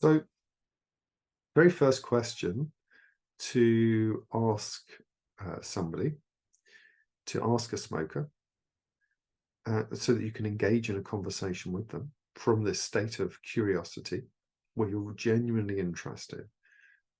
So, very first question to ask somebody, to ask a smoker, so that you can engage in a conversation with them from this state of curiosity where you're genuinely interested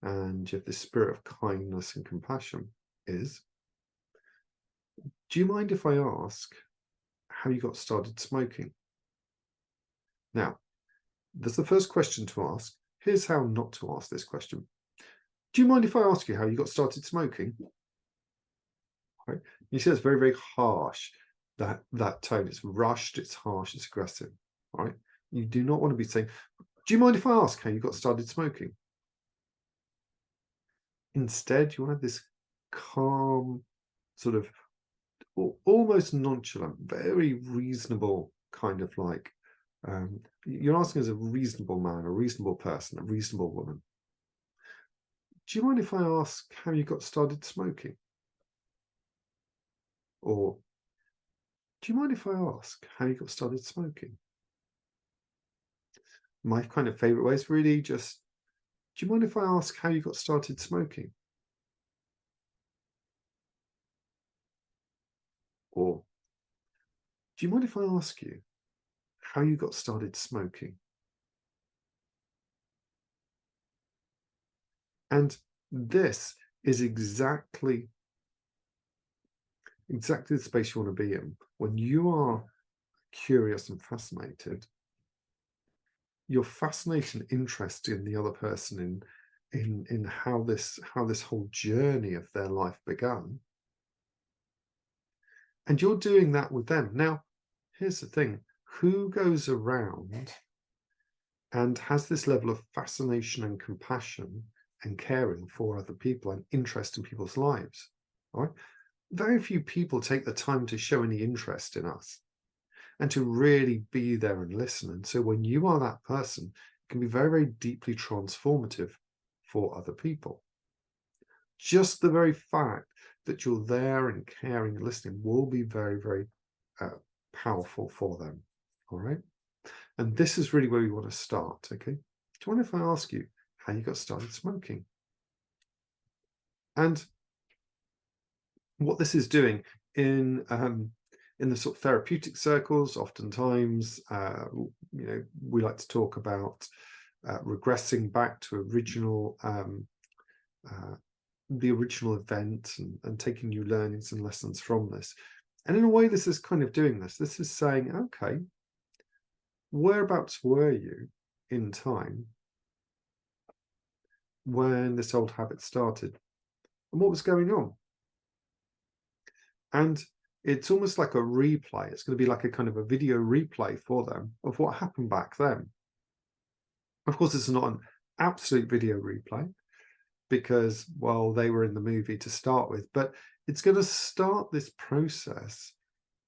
and you have this spirit of kindness and compassion is, do you mind if I ask how you got started smoking? Now, that's the first question to ask. Here's how not to ask this question. Do you mind if I ask you how you got started smoking? Right? You see, it's very, very harsh, that tone. It's rushed, it's harsh, it's aggressive. Right? You do not want to be saying, do you mind if I ask how you got started smoking? Instead, you want to have this calm, sort of almost nonchalant, very reasonable kind of like, you're asking as a reasonable man, a reasonable person, a reasonable woman. Do you mind if I ask how you got started smoking? Or, do you mind if I ask how you got started smoking? My kind of favorite way is really just, do you mind if I ask how you got started smoking? Or, do you mind if I ask you how you got started smoking? And this is exactly the space you want to be in. When you are curious and fascinated, your fascination, interest in the other person, in how this whole journey of their life began, and you're doing that with them. Now, here's the thing: who goes around and has this level of fascination and compassion and caring for other people and interest in people's lives? All right, very few people take the time to show any interest in us and to really be there and listen. And so when you are that person, it can be very, very deeply transformative for other people. Just the very fact that you're there and caring and listening will be very, very powerful for them. All right. And this is really where we want to start. Okay. Do you mind if I ask you how you got started smoking? And what this is doing in the sort of therapeutic circles, oftentimes, we like to talk about regressing back to the original event and taking new learnings and lessons from this. And in a way, this is kind of doing this. This is saying, okay, whereabouts were you in time when this old habit started? And what was going on? And it's almost like a replay. It's going to be like a kind of a video replay for them of what happened back then. Of course, it's not an absolute video replay because, well, they were in the movie to start with, but it's going to start this process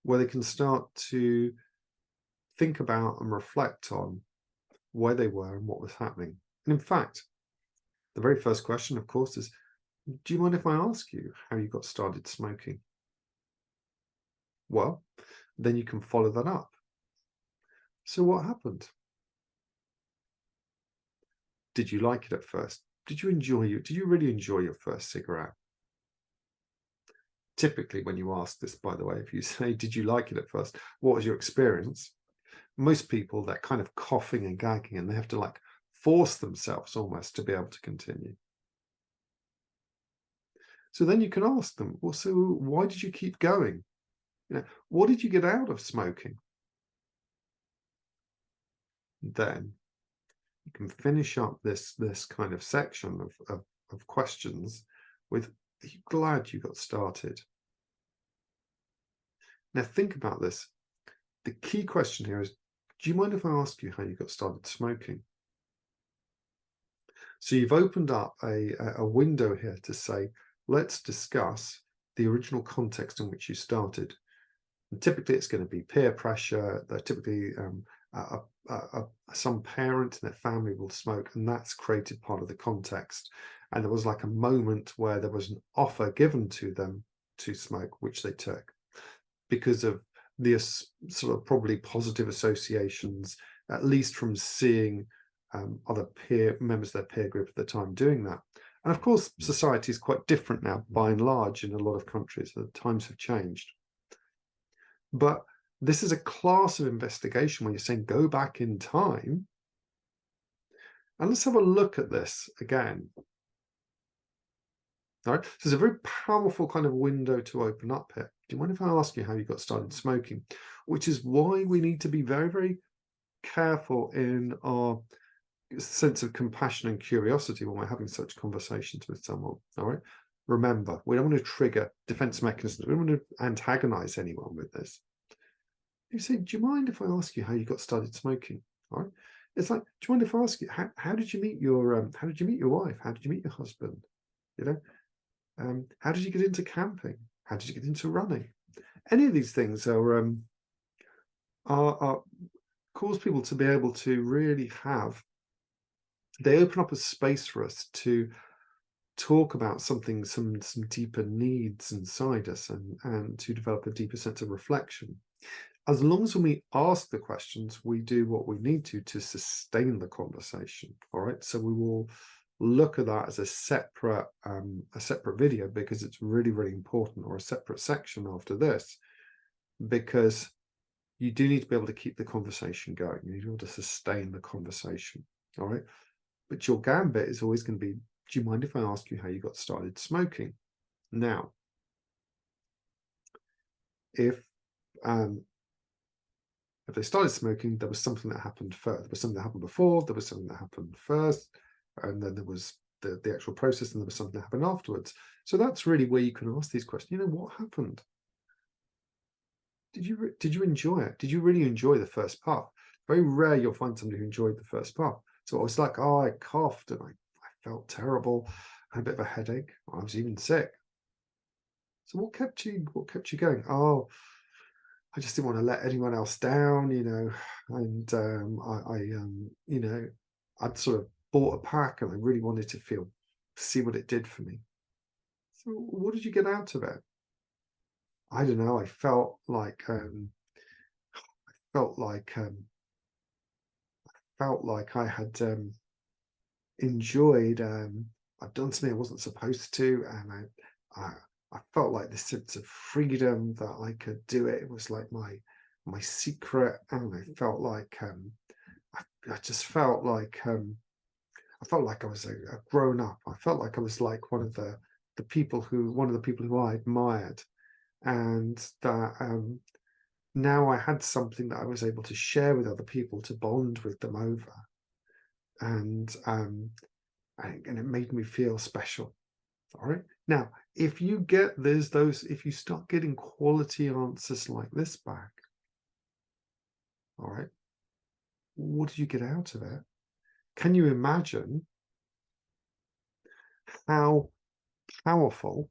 where they can start to think about and reflect on where they were and what was happening. And in fact, the very first question, of course, is, do you mind if I ask you how you got started smoking? Well, then you can follow that up. So what happened? Did you like it at first? Did you enjoy it? Did you really enjoy your first cigarette? Typically, when you ask this, by the way, if you say, did you like it at first? What was your experience? Most people, they're kind of coughing and gagging and they have to like force themselves almost to be able to continue. So then you can ask them, well, so why did you keep going? What did you get out of smoking? Then you can finish up this kind of section of questions with, are you glad you got started? Now think about this. The key question here is, do you mind if I ask you how you got started smoking? So you've opened up a window here to say, let's discuss the original context in which you started. And typically it's going to be peer pressure. They're typically some parent in their family will smoke, and that's created part of the context. And there was like a moment where there was an offer given to them to smoke, which they took because of the sort of probably positive associations, at least from seeing other members of their peer group at the time doing that. And of course, society is quite different now, by and large, in a lot of countries. The times have changed. But this is a class of investigation where you're saying go back in time. And let's have a look at this again. All right, so there's a very powerful kind of window to open up here. Do you mind if I ask you how you got started smoking? Which is why we need to be very, very careful in our sense of compassion and curiosity when we're having such conversations with someone. All right, remember, we don't want to trigger defense mechanisms. We don't want to antagonize anyone with this. You say, do you mind if I ask you how you got started smoking? All right, it's like, do you mind if I ask you how did you meet your wife? How did you meet your husband? You know, how did you get into camping? How did you get into running? Any of these things are cause people to be able to really have. They open up a space for us to talk about something, some deeper needs inside us, and to develop a deeper sense of reflection. As long as when we ask the questions, we do what we need to sustain the conversation. All right, so we will look at that as a separate video, because it's really, really important, or a separate section after this, because you do need to be able to keep the conversation going. You need to be able to sustain the conversation. All right, but your gambit is always going to be, do you mind if I ask you how you got started smoking? Now, if they started smoking, there was something that happened first. There was something that happened before, there was something that happened first, and then there was the actual process, and there was something that happened afterwards. So that's really where you can ask these questions. You know, what happened? Did you enjoy it? Did you really enjoy the first puff? Very rare you'll find somebody who enjoyed the first puff. So I was like, oh, I coughed and I felt terrible. I had a bit of a headache. I was even sick. So what kept you going? Oh, I just didn't want to let anyone else down, you know, and you know, I'd sort of bought a pack and I really wanted to see what it did for me. So what did you get out of it? I don't know. I felt like I had enjoyed. I'd done something I wasn't supposed to, and I felt like this sense of freedom that I could do it. It was like my secret, and I felt like I just felt like I felt like I was a grown up. I felt like I was like one of the people who I admired, and that now I had something that I was able to share with other people, to bond with them over, and it made me feel special. All right. Now, if you get if you start getting quality answers like this back, all right, what did you get out of it? Can you imagine how powerful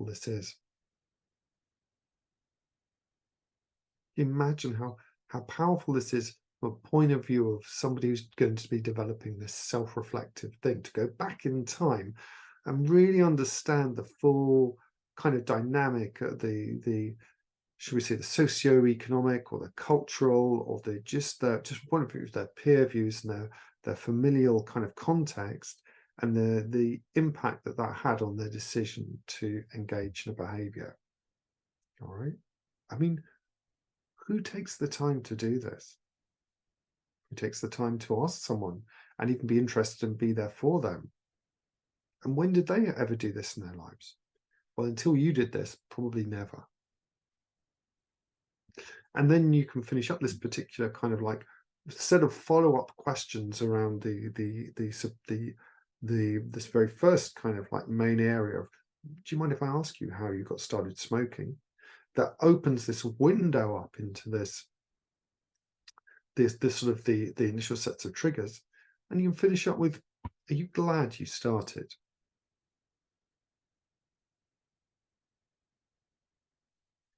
this is? Imagine how powerful this is from a point of view of somebody who's going to be developing this self-reflective thing, to go back in time and really understand the full kind of dynamic, the should we say the socio-economic or the cultural, or the just point of view, their peer views and their familial kind of context, and the impact that had on their decision to engage in a behavior. All right, I mean, who takes the time to do this? Who takes the time to ask someone and even be interested and be there for them? And when did they ever do this in their lives? Well, until you did this, probably never. And then you can finish up this particular kind of like set of follow-up questions around this very first kind of like main area of, do you mind if I ask you how you got started smoking? That opens this window up into this sort of the initial sets of triggers, and you can finish up with, are you glad you started?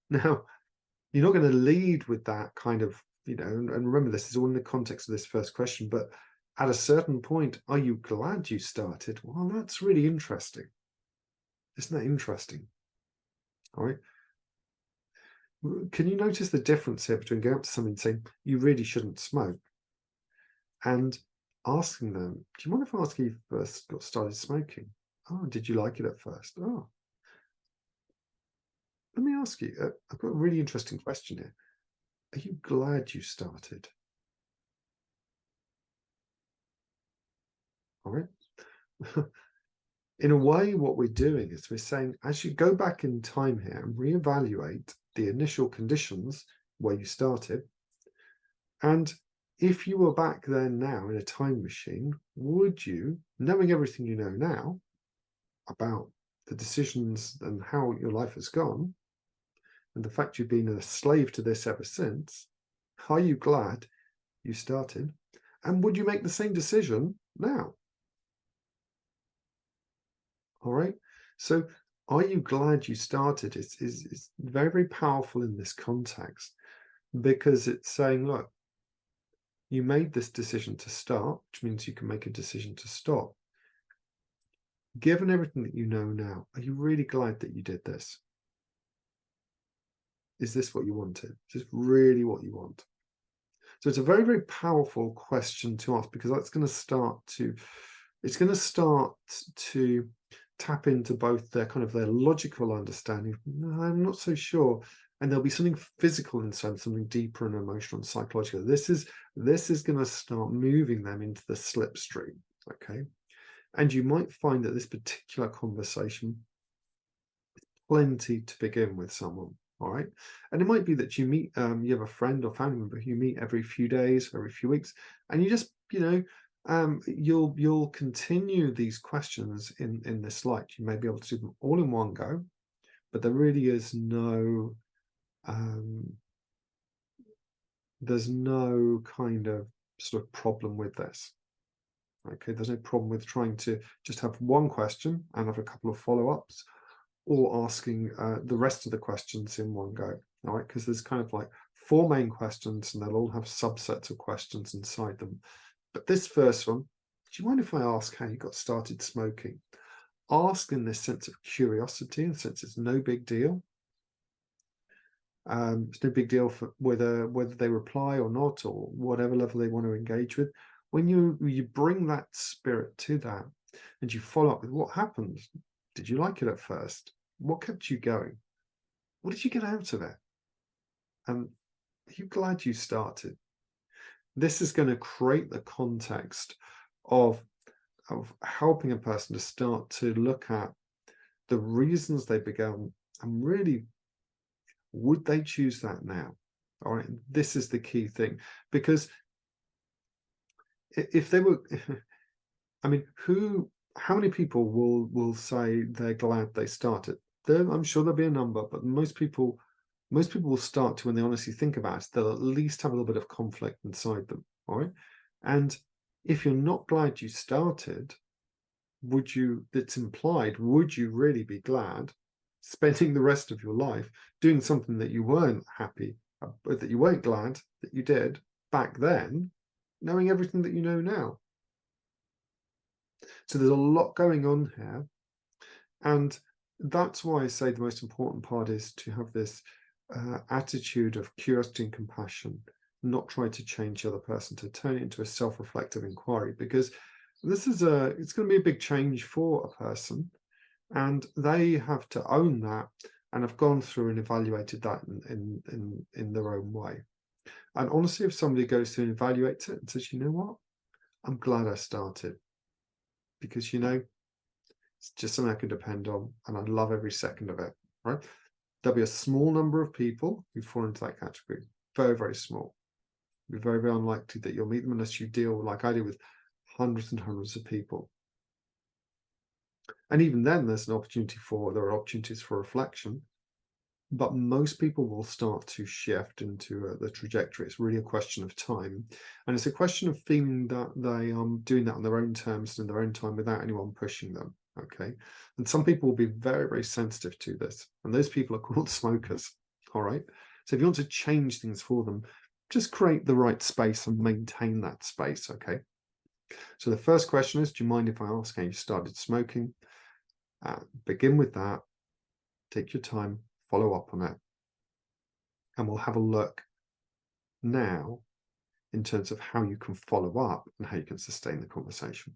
Now, you're not going to lead with that kind of, you know, and remember, this is all in the context of this first question, but at a certain point, are you glad you started? Well, that's really interesting. Isn't that interesting? All right. Can you notice the difference here between going up to somebody and saying, you really shouldn't smoke, and asking them, do you mind if I ask you first got started smoking? Oh, did you like it at first? Oh, let me ask you, I've got a really interesting question here. Are you glad you started? All right. In a way, what we're doing is we're saying, as you go back in time here and reevaluate the initial conditions where you started, and if you were back then now in a time machine, would you, knowing everything you know now about the decisions and how your life has gone, and the fact you've been a slave to this ever since, are you glad you started? And would you make the same decision now? All right. So, are you glad you started? Is very, very powerful in this context, because it's saying, look, you made this decision to start, which means you can make a decision to stop. Given everything that you know now, are you really glad that you did this? Is this what you wanted? Is this really what you want? So it's a very, very powerful question to ask, because that's going to start to, it's going to start to tap into both their kind of their logical understanding. No, I'm not so sure. And there'll be something physical inside, something deeper and emotional and psychological. This is going to start moving them into the slipstream. Okay. And you might find that this particular conversation is plenty to begin with someone. All right. And it might be that you meet, you have a friend or family member who you meet every few days, every few weeks, and you just, you'll continue these questions in this light. You may be able to do them all in one go, but there really is no, there's no kind of sort of problem with this. Okay, there's no problem with trying to just have one question and have a couple of follow-ups, or asking the rest of the questions in one go. All right, because there's kind of like 4 main questions, and they'll all have subsets of questions inside them. But this first one, do you mind if I ask how you got started smoking? Ask in this sense of curiosity, in the sense it's no big deal. It's no big deal for whether they reply or not, or whatever level they want to engage with. When you bring that spirit to that, and you follow up with what happened. Did you like it at first? What kept you going? What did you get out of it? And are you glad you started? This is going to create the context of helping a person to start to look at the reasons they began, and really, would they choose that now? All right, this is the key thing, because if they were, I mean, how many people will say they're glad they started? I'm sure there'll be a number, but most people will start to, when they honestly think about it, they'll at least have a little bit of conflict inside them. All right. And if you're not glad you started, it's implied, would you really be glad spending the rest of your life doing something that you weren't happy, that you weren't glad that you did back then, knowing everything that you know now? So there's a lot going on here. And that's why I say the most important part is to have this attitude of curiosity and compassion, not try to change the other person, to turn it into a self-reflective inquiry, because it's going to be a big change for a person, and they have to own that and have gone through and evaluated that in their own way. And honestly, if somebody goes through and evaluates it and says, you know what, I'm glad I started, because it's just something I can depend on, and I love every second of it, right? There'll be a small number of people who fall into that category, very, very small. It'll be very, very unlikely that you'll meet them unless you deal, like I do, with hundreds and hundreds of people. And even then, there are opportunities for reflection, but most people will start to shift into the trajectory. It's really a question of time, and it's a question of feeling that they are doing that on their own terms and in their own time without anyone pushing them. Okay, and some people will be very, very sensitive to this, and those people are called smokers. All right, so if you want to change things for them, just create the right space and maintain that space. Okay, so the first question is, do you mind if I ask how you started smoking? Begin with that, take your time, follow up on it. And we'll have a look now in terms of how you can follow up and how you can sustain the conversation.